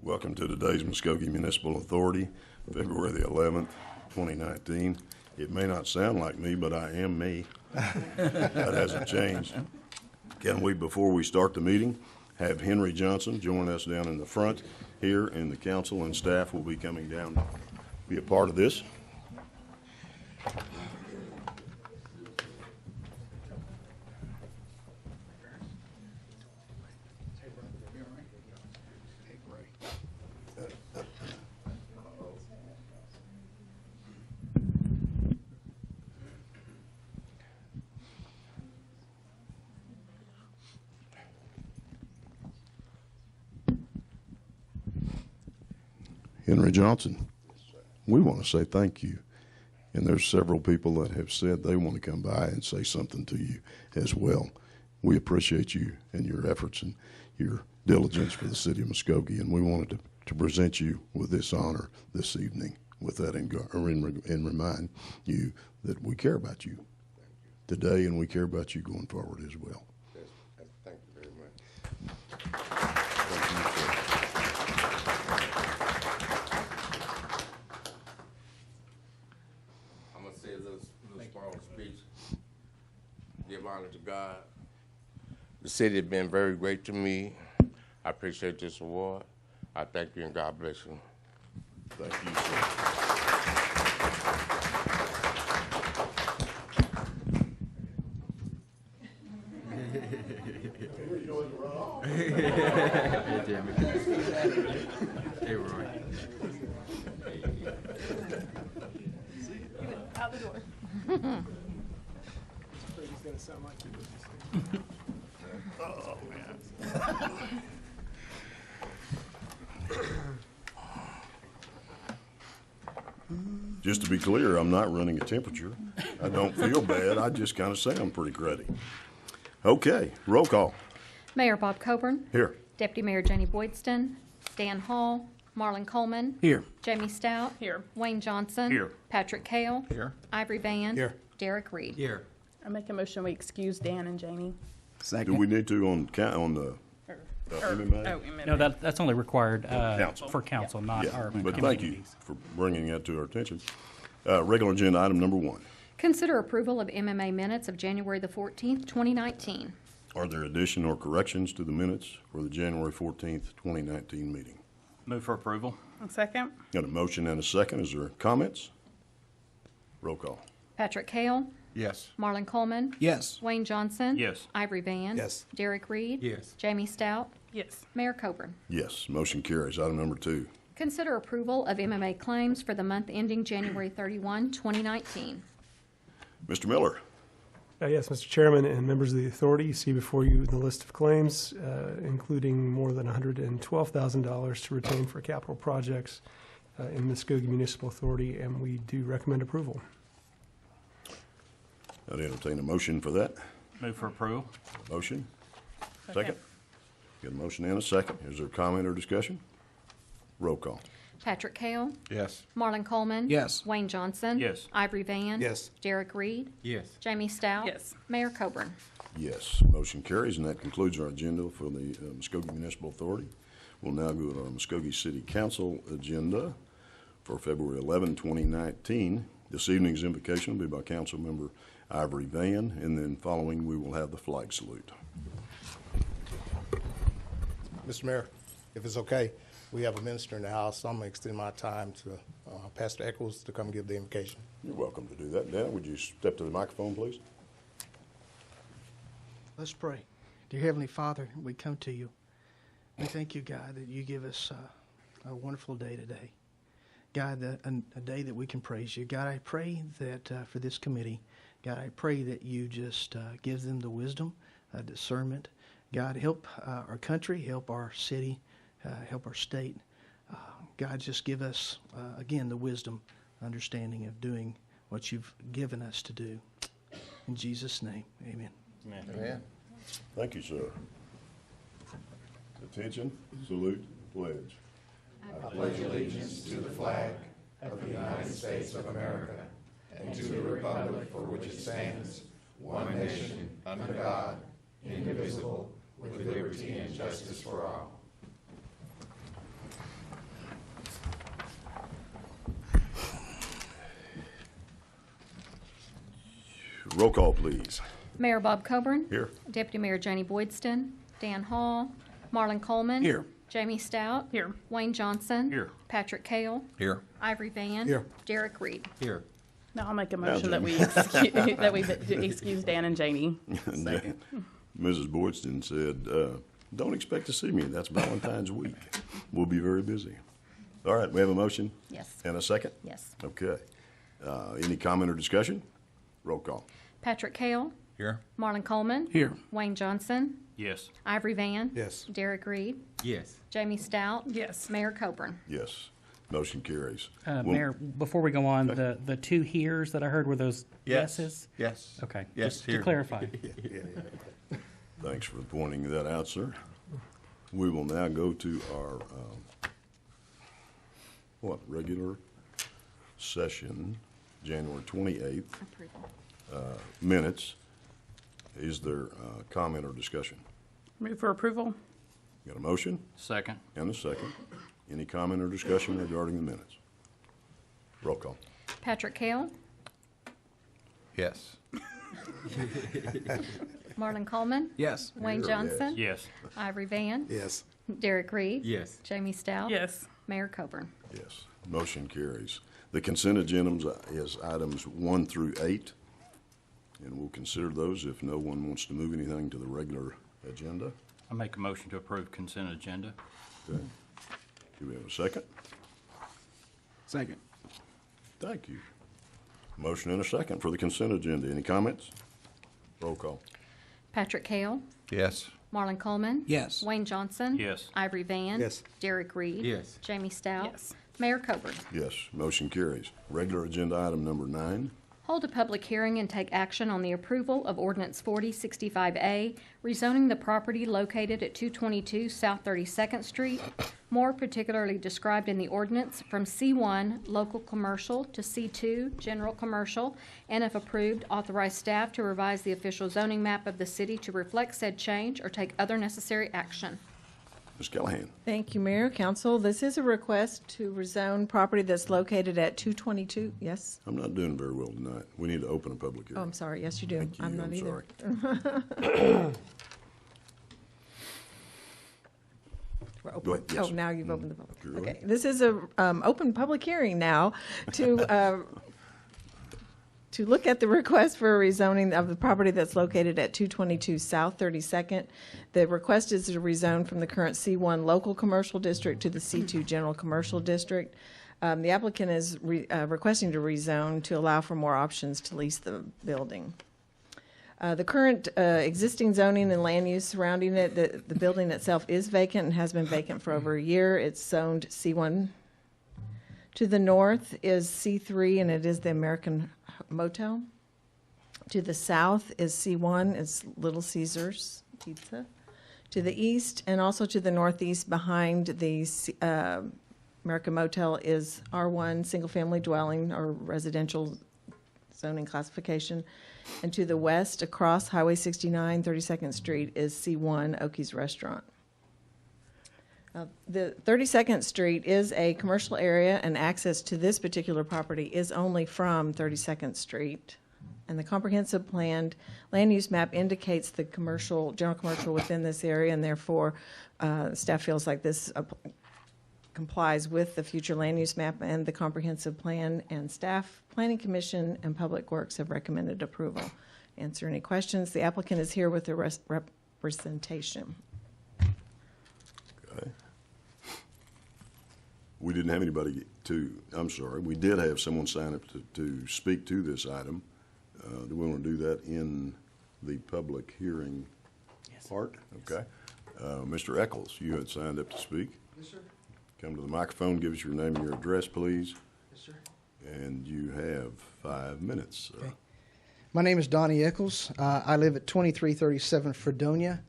Welcome to today's Muskogee Municipal Authority, February the 11th, 2019. It may not sound like me, but I am me. That hasn't changed. Can we, before we start the meeting, have Henry Johnson join us down in the front here, and the council and staff will be coming down to be a part of this. Henry Johnson, we want to say thank you. And there's several people that have said they want to come by and say something to you as well. We appreciate you and your efforts and your diligence for the city of Muskogee, and we wanted to present you with this honor this evening with that and remind you that we care about you today, and we care about you going forward as well. Yes, thank you very much. Thank you, sir. I'm going to say a little small speech. Give honor to God. The city has been very great to me. I appreciate this award. I thank you and God bless you. Thank you, sir. Hey, Jimmy. Hey, Roy. Out the door. He's gonna sound like you. Oh, man. Just to be clear, I'm not running a temperature. I don't feel bad. I just kind of sound pretty cruddy. Okay, roll call. Mayor Bob Coburn. Here. Deputy Mayor Janie Boydston. Dan Hall. Marlon Coleman. Here. Jamie Stout. Here. Wayne Johnson. Here. Patrick Kale. Here. Ivory Van. Here. Derek Reed. Here. I make a motion we excuse Dan and Janie. Second. Do we need to on the MMA? MMA. No, that's only required Council. for council, not Yeah, our but committee thank you meetings. for bringing that to our attention. Regular agenda item number 1. Consider approval of MMA minutes of January the 14th, 2019. Are there addition or corrections to the minutes for the January 14th, 2019 meeting? Move for approval. Second. Got a motion and a second. Is there comments? Roll call. Patrick Kale. Yes. Marlon Coleman. Yes. Wayne Johnson. Yes. Ivory Van. Yes. Derek Reed. Yes. Jamie Stout. Yes. Mayor Coburn. Yes, motion carries. Item number 2. Consider approval of MMA claims for the month ending January 31, 2019. Mr. Miller. Yes, Mr. Chairman and members of the authority, you see before you the list of claims, including more than $112,000 to retain for capital projects in Muskogee Municipal Authority, and we do recommend approval. I'd entertain a motion for that. Move for approval. Motion. Second. Got a motion and a second. Is there comment or discussion? Roll call. Patrick Kale. Yes. Marlon Coleman. Yes. Wayne Johnson. Yes. Ivory Van. Yes. Derek Reed. Yes. Jamie Stout. Yes. Mayor Coburn. Yes, motion carries, and that concludes our agenda for the Muskogee Municipal Authority. We'll now go to our Muskogee City Council agenda for February 11, 2019. This evening's invocation will be by Council Member Ivory Van, and then following we will have the flag salute. Mr. Mayor, if it's okay, we have a minister in the house, so I'm going to extend my time to Pastor Eccles to come give the invocation. You're welcome to do that. Dan, would you step to the microphone, please? Let's pray. Dear Heavenly Father, we come to you. We thank you, God, that you give us a wonderful day today. God, a day that we can praise you. God, I pray that for this committee, God, I pray that you just give them the wisdom, discernment. God, help our country, help our city, help our state. God, just give us, again, the wisdom, understanding of doing what you've given us to do. In Jesus' name, amen. Amen. Thank you, sir. Attention, salute, pledge. I pledge allegiance to the flag of the United States of America and to the republic for which it stands, one nation, under God, indivisible, with liberty and justice for all. Roll call, please. Mayor Bob Coburn. Here. Deputy Mayor Janie Boydston. Dan Hall. Marlon Coleman. Here. Jamie Stout. Here. Wayne Johnson. Here. Patrick Kale. Here. Ivory Van. Here. Derek Reed. Here. Now I'll make a motion Jamie. that we excuse Dan and Janie. Mrs. Boydston said, don't expect to see me. That's Valentine's week. We'll be very busy. All right, we have a motion? Yes. And a second? Yes. Okay. Any comment or discussion? Roll call. Patrick Kale. Here. Marlon Coleman. Here. Wayne Johnson. Yes. Ivory Van. Yes. Derek Reed. Yes. Jamie Stout. Yes. Mayor Coburn. Yes. Motion carries. Uh, Well, Mayor, before we go on, the two heres that I heard were those yeses? Yes. Okay. Yes, Just here. to clarify. Thanks for pointing that out, sir. We will now go to our, regular session, January 28th, Approval. minutes. Is there comment or discussion? Move for approval. Got a motion Second. and a second. Any comment or discussion regarding the minutes? Roll call. Patrick Kale. Yes. Marlon Coleman. Yes. Wayne Here, Johnson. Yes. Ivory Van. Yes. Derek Reed. Yes. Jamie Stout. Yes. Mayor Coburn. Yes. Motion carries. The consent agenda is items 1 through 8, and we'll consider those if no one wants to move anything to the regular agenda. I make a motion to approve consent agenda. Okay. Do we have a second? Second. Thank you. Motion and a second for the consent agenda. Any comments? Roll call. Patrick Kale. Yes. Marlon Coleman. Yes. Wayne Johnson. Yes. Ivory Van. Yes. Derek Reed. Yes. Jamie Stout. Yes. Mayor Coburn. Yes, motion carries. Regular agenda item number 9. Hold a public hearing and take action on the approval of ordinance 4065A, rezoning the property located at 222 South 32nd Street, more particularly described in the ordinance, from C1 Local Commercial to C2 General Commercial, and if approved, authorize staff to revise the official zoning map of the city to reflect said change or take other necessary action. Ms. Callahan. Thank you, Mayor, Council. This is a request to rezone property that's located at 222, yes? I'm not doing very well tonight. We need to open a public Oh, hearing. I'm sorry, yes, you do. Thank you. I'm not either. sorry. We're Go open. ahead, yes. Oh, now you've opened the public. Go Okay, ahead. this is a open public hearing now to to look at the request for rezoning of the property that's located at 222 South 32nd. The request is to rezone from the current C1 Local Commercial District to the C2 General Commercial District. The applicant is requesting to rezone to allow for more options to lease the building. The current existing zoning and land use surrounding it, the building itself is vacant and has been vacant for over a year. It's zoned C1. To the north is C3, and it is the American Motel. To the south is C1, it's Little Caesars Pizza. To the east and also to the northeast behind the American Motel is R1, single-family dwelling or residential zoning classification. And to the west, across Highway 69, 32nd Street, is C1, Oki's Restaurant. The 32nd Street is a commercial area, and access to this particular property is only from 32nd Street. And the comprehensive planned land use map indicates the general commercial within this area, and therefore staff feels like this complies with the future land use map and the comprehensive plan, and staff, Planning Commission, and Public Works have recommended approval. Answer any questions. The applicant is here with the representation. Okay. We didn't have anybody we did have someone sign up to speak to this item. Do we want to do that in the public hearing part? Okay. Mr. Eccles, you had signed up to speak. Yes, sir. Come to the microphone, give us your name and your address, please. Yes, sir. And you have 5 minutes. Okay. My name is Donnie Eccles. I live at 2337 Fredonia,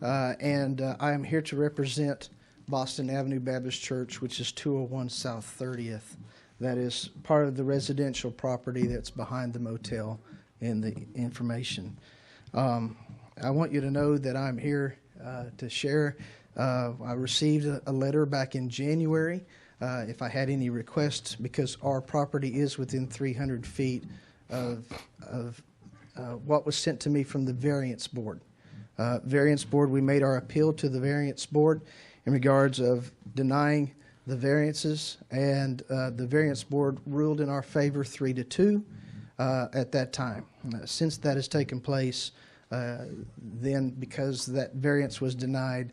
and I am here to represent Boston Avenue Baptist Church, which is 201 South 30th. That is part of the residential property that's behind the motel in the information. I want you to know that I'm here to share. I received a letter back in January if I had any requests, because our property is within 300 feet of what was sent to me from the Variance Board. Variance Board, we made our appeal to the Variance Board in regards of denying the variances, and the Variance Board ruled in our favor 3-2 at that time. Since that has taken place, then because that variance was denied,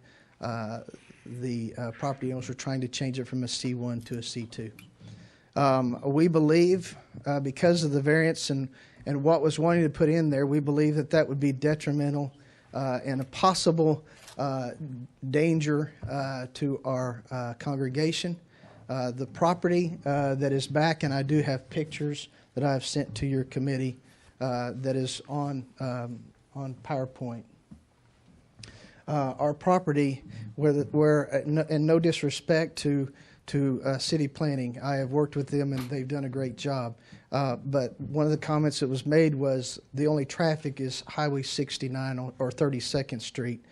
the property owners are trying to change it from a C1 to a C2. We believe, because of the variance and what was wanting to put in there, we believe that that would be detrimental and a possible danger to our congregation. The property that is back, and I do have pictures that I have sent to your committee that is on PowerPoint. Our property, where and no disrespect to city planning, I have worked with them and they've done a great job. But one of the comments that was made was the only traffic is Highway 69 or 32nd Street.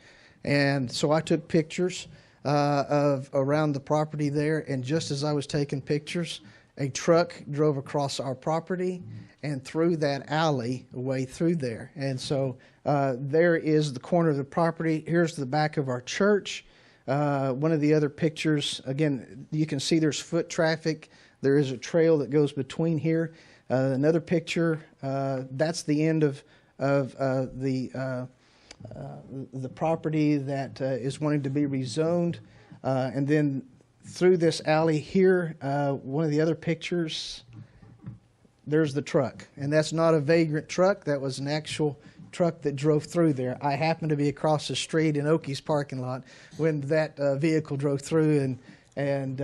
And so I took pictures of around the property there, and just as I was taking pictures, a truck drove across our property and through that alley way through there. And so there is the corner of the property. Here's the back of our church. One of the other pictures, again, you can see there's foot traffic. There is a trail that goes between here. Another picture, that's the end of the property that is wanting to be rezoned. And then through this alley here, one of the other pictures, there's the truck. And that's not a vagrant truck. That was an actual truck that drove through there. I happened to be across the street in Oakey's parking lot when that vehicle drove through, and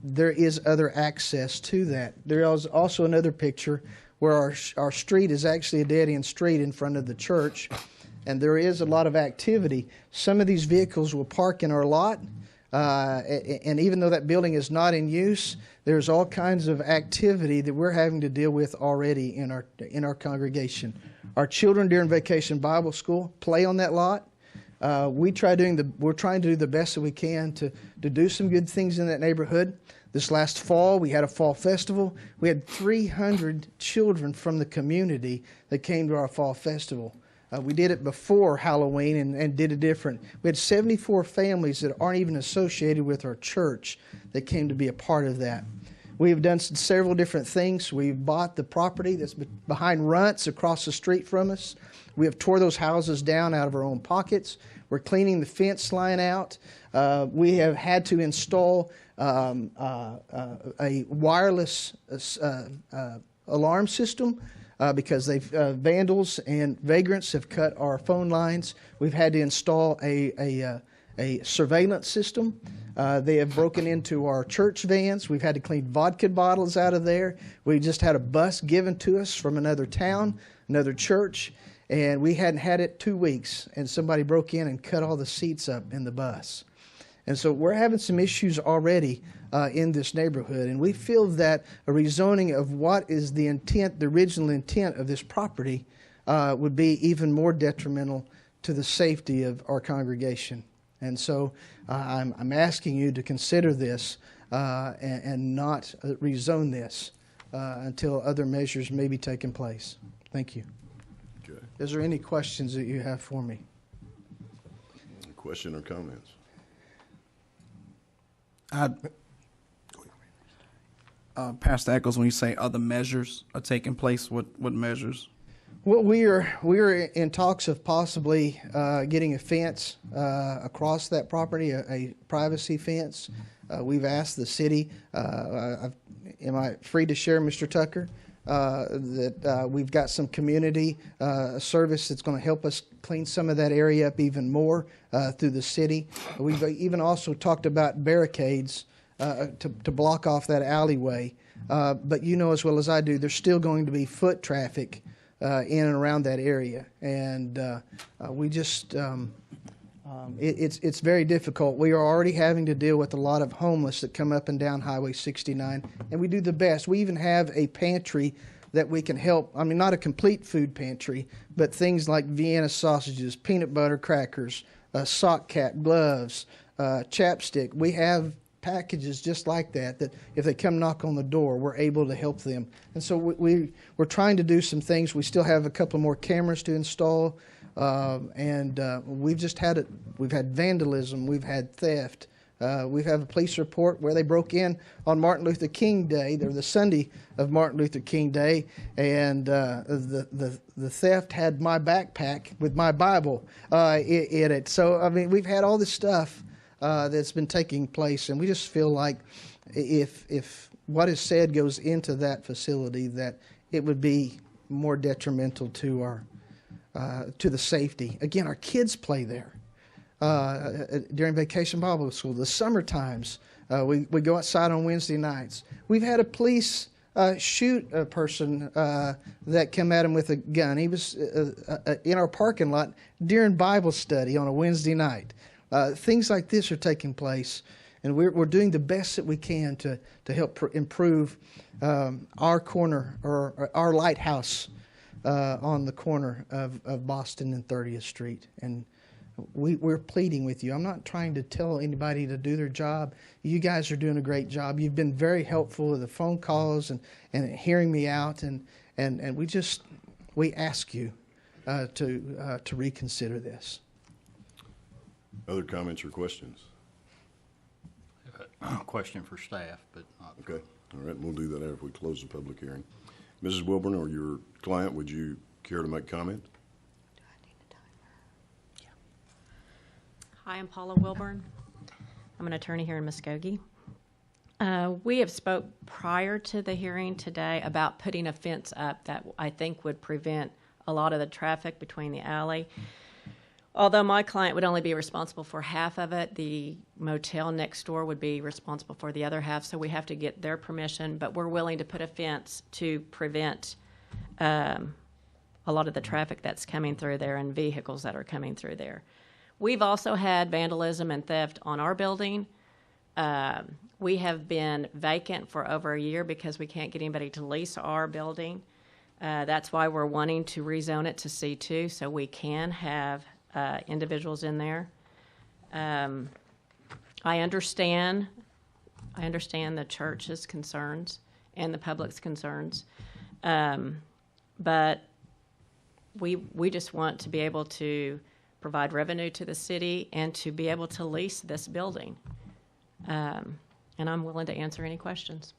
there is other access to that. There is also another picture where our street is actually a dead-end street in front of the church, and there is a lot of activity. Some of these vehicles will park in our lot, and even though that building is not in use, there's all kinds of activity that we're having to deal with already in our congregation. Our children during Vacation Bible School play on that lot. We're trying to do the best that we can to do some good things in that neighborhood. This last fall, we had a fall festival. We had 300 children from the community that came to our fall festival. We did it before Halloween and did it different. We had 74 families that aren't even associated with our church that came to be a part of that. We have done several different things. We've bought the property that's behind Runts across the street from us. We have tore those houses down out of our own pockets. We're cleaning the fence line out. We have had to install a wireless alarm system because vandals and vagrants have cut our phone lines. We've had to install a surveillance system. They have broken into our church vans. We've had to clean vodka bottles out of there. We just had a bus given to us from another town, another church, and we hadn't had it 2 weeks, and somebody broke in and cut all the seats up in the bus. And so we're having some issues already in this neighborhood, and we feel that a rezoning of what is the intent, the original intent of this property would be even more detrimental to the safety of our congregation. And so I'm asking you to consider this and not rezone this until other measures may be taking place. Thank you. Okay. Is there any questions that you have for me? Question or comments? Pastor Echols, when you say other measures are taking place, what measures? Well, we are in talks of possibly getting a fence across that property, a privacy fence. We've asked the city. Am I free to share, Mr. Tucker, that we've got some community service that's going to help us clean some of that area up even more through the city. We've even also talked about barricades to block off that alleyway. But you know as well as I do, there's still going to be foot traffic in and around that area, and we just it's very difficult. We are already having to deal with a lot of homeless that come up and down Highway 69, and we do the best. We even have a pantry that we can help. I mean, not a complete food pantry, but things like Vienna sausages, peanut butter crackers, sock cap, gloves, chapstick. We have packages just like that, that if they come knock on the door, we're able to help them. And so we're trying to do some things. We still have a couple more cameras to install, and we've had vandalism, we've had theft. We have a police report where they broke in on Martin Luther King Day, or the Sunday of Martin Luther King Day, and the theft had my backpack with my Bible in it. So, I mean, we've had all this stuff that's been taking place, and we just feel like if what is said goes into that facility, that it would be more detrimental to our to the safety. Again, our kids play there. During Vacation Bible School, the summer times, we go outside on Wednesday nights. We've had a police shoot a person that came at him with a gun. He was in our parking lot during Bible study on a Wednesday night. Things like this are taking place, and we're doing the best that we can to help improve our corner, or our lighthouse on the corner of Boston and 30th Street. And we're pleading with you. I'm not trying to tell anybody to do their job. You guys are doing a great job. You've been very helpful with the phone calls and hearing me out, and we ask you to reconsider this. Other comments or questions? Question for staff, but not. Okay. All right. We'll do that after we close the public hearing. Mrs. Wilburn, or your client, would you care to make comment? Hi, I'm Paula Wilburn. I'm an attorney here in Muskogee. We have spoke prior to the hearing today about putting a fence up that I think would prevent a lot of the traffic between the alley. Although my client would only be responsible for half of it, the motel next door would be responsible for the other half, so we have to get their permission, but we're willing to put a fence to prevent a lot of the traffic that's coming through there and vehicles that are coming through there. We've also had vandalism and theft on our building. We have been vacant for over a year because we can't get anybody to lease our building. That's why we're wanting to rezone it to C2 so we can have individuals in there. I understand the church's concerns and the public's concerns, but we just want to be able to provide revenue to the city and to be able to lease this building. And I'm willing to answer any questions.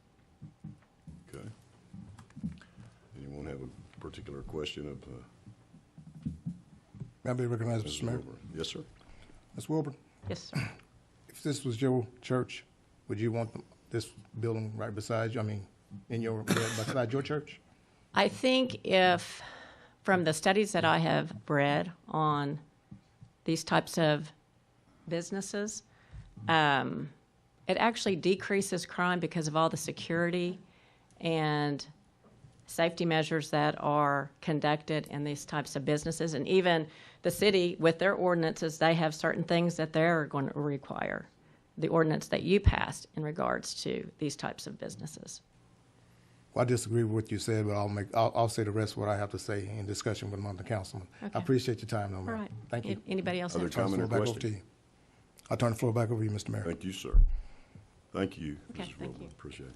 Okay. Anyone have a particular question of May I be recognized, Mr. Mayor? Wilburn? Yes, sir. Ms. Wilburn, Yes, sir. if this was your church, would you want this building right beside you? I mean, beside your church? I think if, from the studies that I have read on these types of businesses, it actually decreases crime because of all the security and safety measures that are conducted in these types of businesses. And even the city, with their ordinances, they have certain things that they're going to require, the ordinance that you passed in regards to these types of businesses. Well, I disagree with what you said, but I'll say the rest of what I have to say in discussion with the councilman. Okay. I appreciate your time, though, Mayor. All right. Thank you. Anybody else? Other have comment or Back over to question? you. I'll turn the floor back over to you, Mr. Mayor. Thank you, sir. Thank you, Okay, Mrs. thank Wilburn. you. Appreciate it.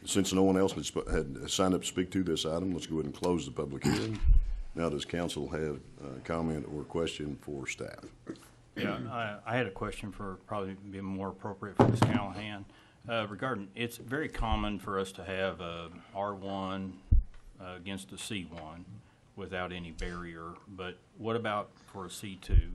Since no one else had signed up to speak to this item, let's go ahead and close the public hearing. Now, does council have a comment or question for staff? Yeah, I had a question for probably be more appropriate for Ms. Callahan. Regarding, it's very common for us to have a R1 against a C1 without any barrier, but what about for a C2?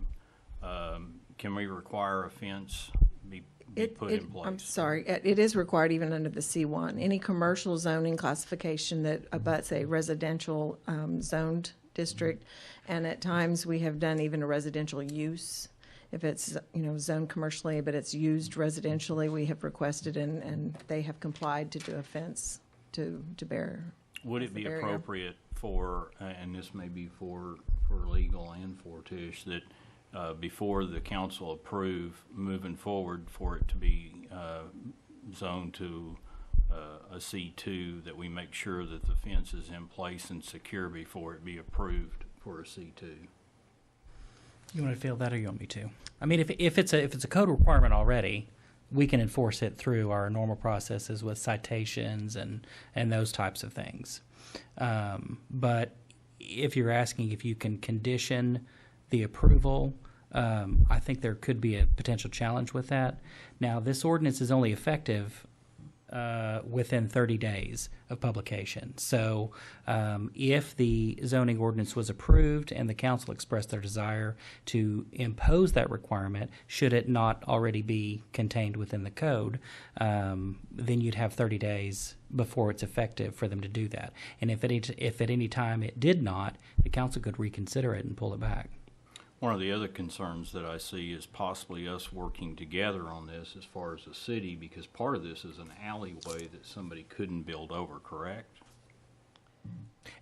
Can we require a fence be put in place? I'm sorry, it is required even under the C1. Any commercial zoning classification that abuts a residential zoned district, and at times we have done even a residential use. If it's, zoned commercially, but it's used residentially, we have requested and they have complied to do a fence to bear. Would it be appropriate for, and this may be for legal and for Tish, that before the council approve moving forward for it to be zoned to a C2, that we make sure that the fence is in place and secure before it be approved for a C2? You want to field that, or you want me to? I mean, if it's a code requirement already, we can enforce it through our normal processes with citations and those types of things. But if you're asking if you can condition the approval, I think there could be a potential challenge with that. Now, this ordinance is only effective within 30 days of publication. So if the zoning ordinance was approved and the council expressed their desire to impose that requirement, should it not already be contained within the code, then you'd have 30 days before it's effective for them to do that. And if at any time it did not, the council could reconsider it and pull it back. One of the other concerns that I see is possibly us working together on this as far as the city, because part of this is an alleyway that somebody couldn't build over, correct?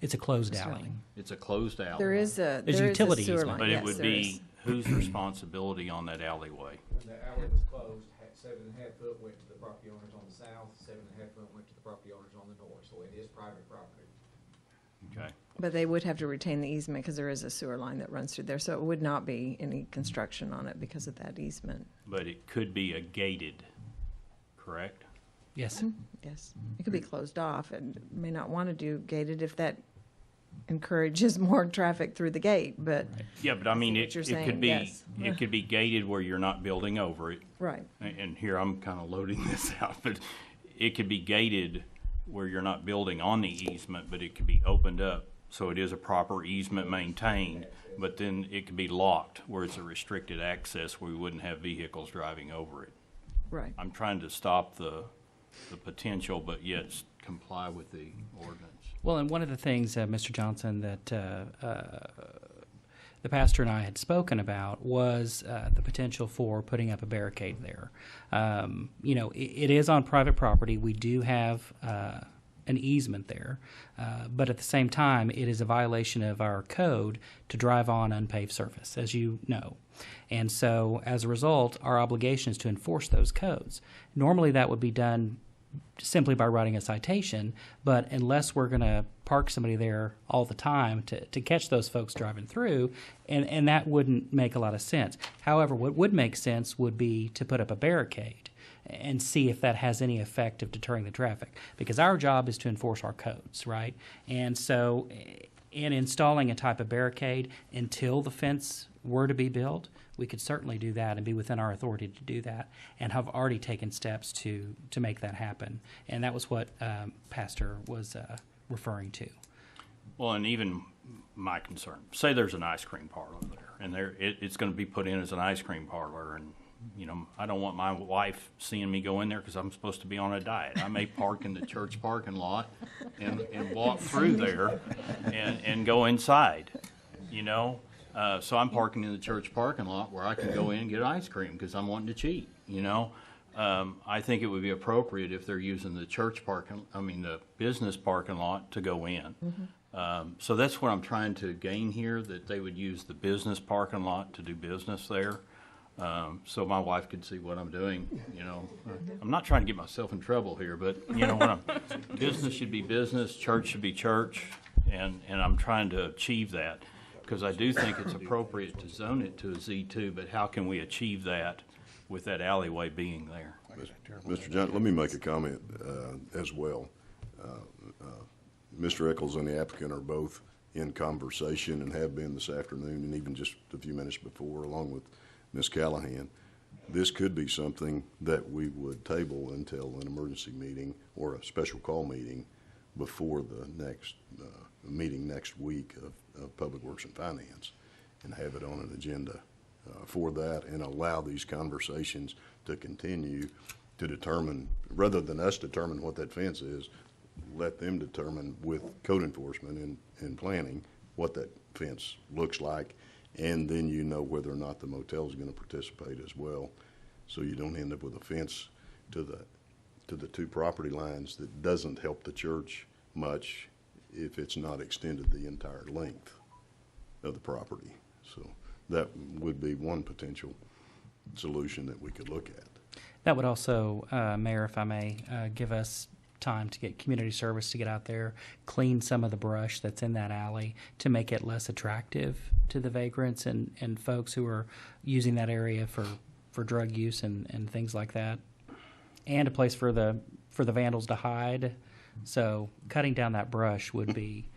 It's a closed alley. It's a closed alley. There is a There's there is a utility sewer easement. line. But Yes, it would there be is. whose responsibility on that alleyway? When the alley was closed, 7.5 foot went to the property owners on the south, 7.5 foot went to the property owners on the north, so it is private property. Okay. But they would have to retain the easement because there is a sewer line that runs through there, so it would not be any construction on it because of that easement. But it could be a gated, correct? Yes. Yes, it could be closed off and may not want to do gated if that encourages more traffic through the gate, but. Yeah, but I mean, what you're it saying, could be, yes. it could be gated where you're not building over it. Right. And here I'm kind of loading this out, but it could be gated where you're not building on the easement, but it could be opened up. So it is a proper easement maintained, but then it could be locked where it's a restricted access where we wouldn't have vehicles driving over it. Right. I'm trying to stop the potential, but yet comply with the ordinance. Well, and one of the things, Mr. Johnson, that the pastor and I had spoken about was the potential for putting up a barricade there. You know, it is on private property. We do have an easement there, but at the same time, it is a violation of our code to drive on unpaved surface, as you know. And so, as a result, our obligation is to enforce those codes. Normally, that would be done simply by writing a citation, but unless we're going to park somebody there all the time to catch those folks driving through, and that wouldn't make a lot of sense. However, what would make sense would be to put up a barricade and see if that has any effect of deterring the traffic, because our job is to enforce our codes, right? And so in installing a type of barricade until the fence were to be built, we could certainly do that and be within our authority to do that, and have already taken steps to make that happen. And that was what Pastor was referring to. Well, and even my concern, say there's an ice cream parlor there, and it's going to be put in as an ice cream parlor, and you know, I don't want my wife seeing me go in there because I'm supposed to be on a diet. I may park in the church parking lot and walk through there and go inside, you know. So I'm parking in the church parking lot where I can go in and get ice cream because I'm wanting to cheat, you know. I think it would be appropriate if they're using the the business parking lot to go in. Mm-hmm. So that's what I'm trying to gain here, that they would use the business parking lot to do business there. So my wife could see what I'm doing, you know. I'm not trying to get myself in trouble here, but, you know, business should be business, church should be church, and I'm trying to achieve that, because I do think it's appropriate to zone it to a Z2, but how can we achieve that with that alleyway being there? Mr. Johnson, let me make a comment as well. Mr. Eccles and the applicant are both in conversation and have been this afternoon, and even just a few minutes before, along with Ms. Callahan. This could be something that we would table until an emergency meeting or a special call meeting before the next meeting next week of Public Works and Finance, and have it on an agenda for that, and allow these conversations to continue to determine, rather than us determine what that fence is, let them determine with code enforcement and planning what that fence looks like. And then you know whether or not the motel is going to participate as well, so you don't end up with a fence to the two property lines that doesn't help the church much if it's not extended the entire length of the property. So that would be one potential solution that we could look at. That would also, Mayor, if I may, give us time to get community service to get out there, clean some of the brush that's in that alley to make it less attractive to the vagrants and folks who are using that area for drug use and things like that, and a place for the vandals to hide. So cutting down that brush would be.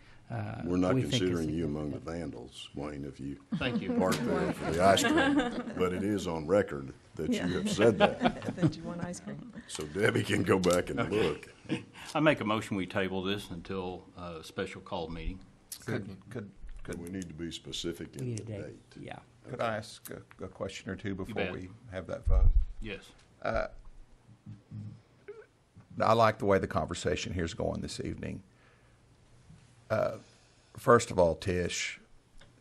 We're not we think considering is- you among the vandals, Wayne, if you Thank you. park there for the ice cream. But it is on record that you have said that. That you want ice cream. So Debbie can go back and look. I make a motion we table this until a special call meeting. Could We need to be specific We in need the a date. date. Yeah. could I ask a question or two before bet. we have that vote? Yes. I like the way the conversation here's going this evening. First of all, Tish,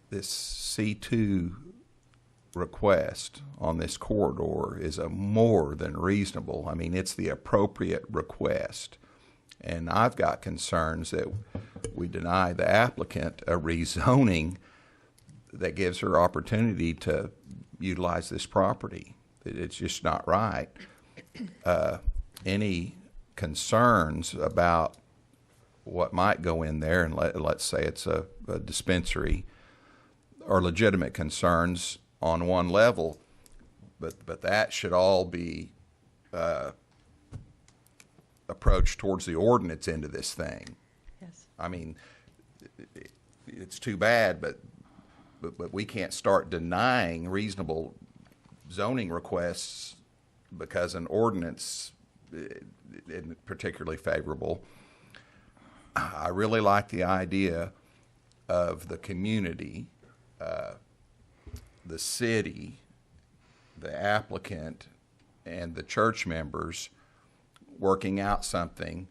this C2 request on this corridor is a more than reasonable. I mean, it's the appropriate request. And I've got concerns that we deny the applicant a rezoning that gives her opportunity to utilize this property. It's just not right. Any concerns about what might go in there, and let's say it's a dispensary, are legitimate concerns on one level, but that should all be approached towards the ordinance end of this thing. Yes. I mean, it's too bad, but we can't start denying reasonable zoning requests because an ordinance isn't particularly favorable. I really like the idea of the community, the city, the applicant, and the church members working out something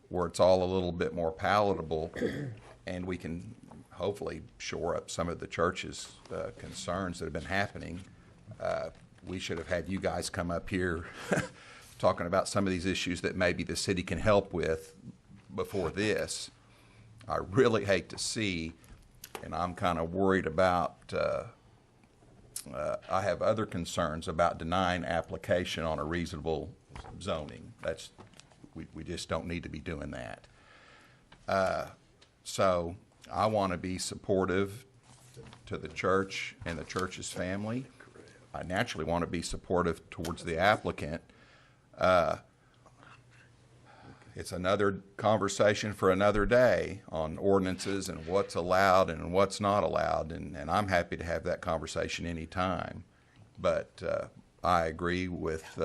where it's all a little bit more palatable, and we can hopefully shore up some of the church's concerns that have been happening. We should have had you guys come up here talking about some of these issues that maybe the city can help with before this. I really hate to see, and I'm kind of worried about, I have other concerns about denying application on a reasonable zoning. We just don't need to be doing that. So I want to be supportive to the church and the church's family. I naturally want to be supportive towards the applicant. It's another conversation for another day on ordinances and what's allowed and what's not allowed, and I'm happy to have that conversation anytime. But I agree with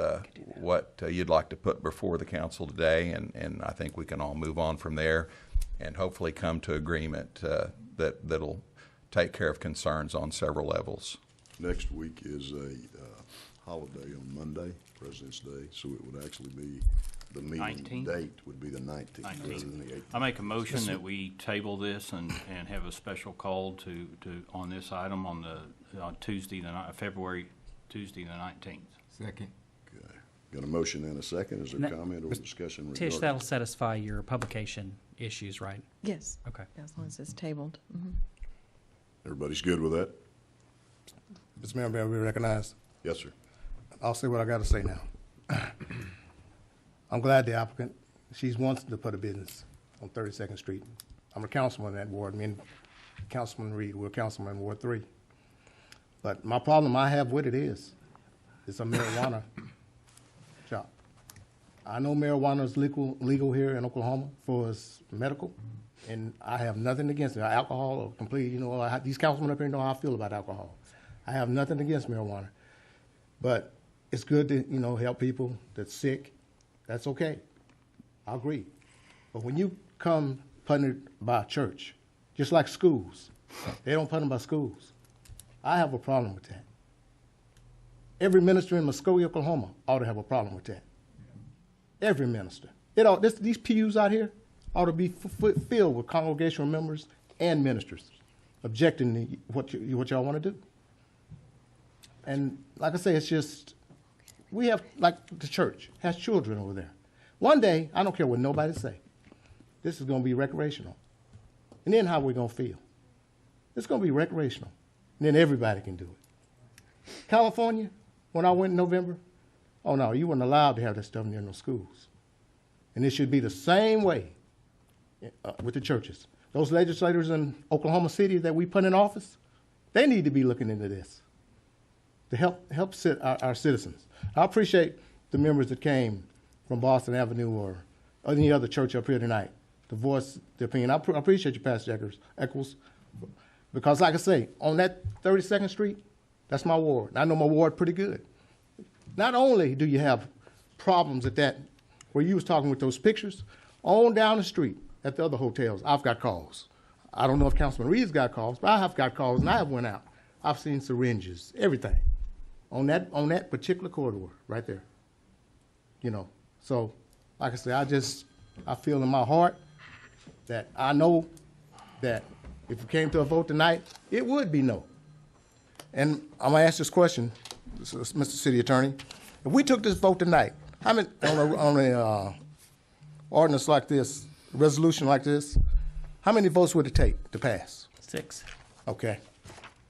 what you'd like to put before the council today, and I think we can all move on from there and hopefully come to agreement that'll take care of concerns on several levels. Next week is a holiday on Monday, President's Day, so it would actually be, the meeting 19th? date would be the 19th rather than the 18th. I make a motion that we table this and have a special call to on this item on Tuesday, February, Tuesday the 19th. Second. Okay. Got a motion and a second. Is there No. comment or discussion regarding? Tish, that'll satisfy your publication issues, right? Yes. Okay. As long as it's tabled. Mhm. Everybody's good with that? Mr. Mayor, may I be recognized? Yes, sir. I'll say what I got to say now. I'm glad the applicant, she's wants to put a business on 32nd Street. I'm a councilman in that ward. Me and Councilman Reed, we're councilman in Ward 3. But my problem I have with it is, it's a marijuana shop. I know marijuana is legal here in Oklahoma for its medical, and I have nothing against it. Alcohol or completely, these councilmen up here know how I feel about alcohol. I have nothing against marijuana. But it's good to, help people that's sick. That's okay. I agree. But when you come putting it by a church, just like schools, they don't put them by schools. I have a problem with that. Every minister in Muskogee, Oklahoma ought to have a problem with that. Every minister. These pews out here ought to be filled with congregational members and ministers objecting to what y'all want to do. And like I say, it's just, we have, like the church, has children over there. One day, I don't care what nobody say, this is going to be recreational. And then how we going to feel? It's going to be recreational. And then everybody can do it. California, when I went in November, oh no, you weren't allowed to have that stuff near no schools. And it should be the same way with the churches. Those legislators in Oklahoma City that we put in office, they need to be looking into this to help our citizens. I appreciate the members that came from Boston Avenue or any other church up here tonight to voice their opinion. I appreciate you, Pastor Eccles, because like I say, on that 32nd Street, that's my ward. I know my ward pretty good. Not only do you have problems at that, where you was talking with those pictures, on down the street at the other hotels, I've got calls. I don't know if Councilman Reed's got calls, but I have got calls, and I have went out. I've seen syringes, everything, on that particular corridor right there. You know, so like I say, I feel in my heart that I know that if it came to a vote tonight, it would be no. And I'm gonna ask this question, Mr. City Attorney. If we took this vote tonight, how many on a ordinance like this, resolution like this, how many votes would it take to pass? 6. Okay.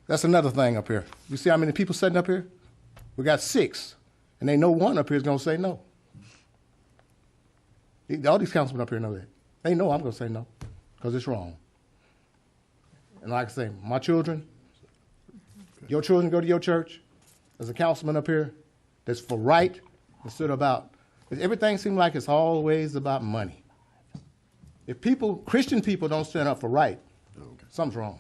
That's another thing up here. You see how many people sitting up here? We got 6, and they know one up here is gonna say no. All these councilmen up here know that. They know I'm gonna say no, because it's wrong. And like I say, my children, your children go to your church. There's a councilman up here that's for right instead of about, everything seems like it's always about money. If Christian people don't stand up for right, something's wrong.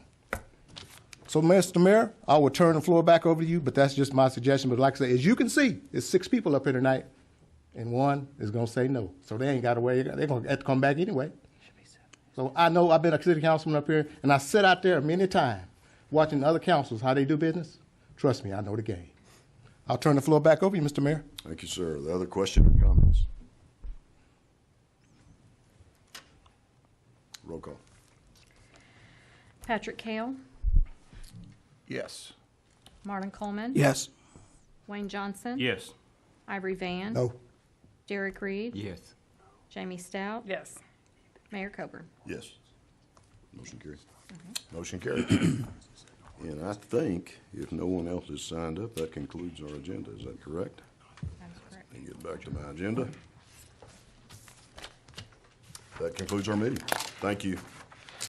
So, Mr. Mayor, I will turn the floor back over to you, but that's just my suggestion. But like I say, as you can see, there's 6 people up here tonight, and one is going to say no. So they ain't got a way. They're going to have to come back anyway. So I know I've been a city councilman up here, and I sit out there many times watching other councils, how they do business. Trust me, I know the game. I'll turn the floor back over to you, Mr. Mayor. Thank you, sir. The other question or comments? Roll call. Patrick Kale, Yes. Martin Coleman. Yes. Wayne Johnson. Yes. Ivory Van. No. Derek Reed. Yes. Jamie Stout. Yes. Mayor Coburn. Yes. Motion carried. Motion carried. And I think if no one else has signed up, that concludes our agenda. Is that correct? That is correct. Let me get back to my agenda. That concludes our meeting. Thank you.